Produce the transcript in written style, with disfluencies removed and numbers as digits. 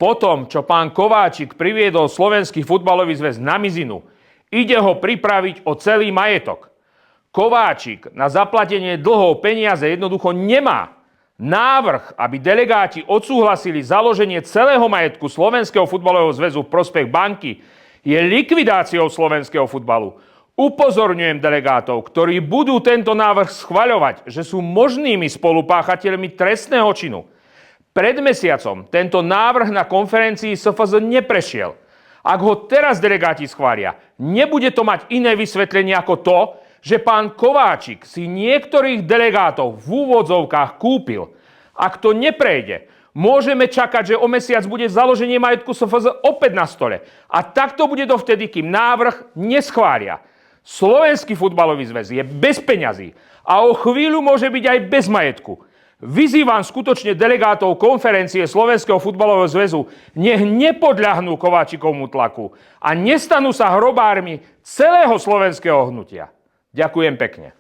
Po tom, čo pán Kováčik priviedol Slovenský futbalový zväz na mizinu, ide ho pripraviť o celý majetok. Kováčik na zaplatenie dlhov peniaze jednoducho nemá. Návrh, aby delegáti odsúhlasili založenie celého majetku Slovenského futbalového zväzu v prospech banky, je likvidáciou slovenského futbalu. Upozorňujem delegátov, ktorí budú tento návrh schvaľovať, že sú možnými spolupáchateľmi trestného činu. Pred mesiacom tento návrh na konferencii SFZ neprešiel. Ak ho teraz delegáti schvália, nebude to mať iné vysvetlenie ako to, že pán Kováčik si niektorých delegátov v úvodzovkách kúpil. Ak to neprejde, môžeme čakať, že o mesiac bude založenie majetku SFZ opäť na stole. A takto bude dovtedy, kým návrh neschvália. Slovenský futbalový zväz je bez peňazí a o chvíľu môže byť aj bez majetku. Vyzývam skutočne delegátov konferencie Slovenského futbalového zväzu, nech nepodľahnú Kováčikovmu tlaku a nestanú sa hrobármi celého slovenského hnutia. Ďakujem pekne.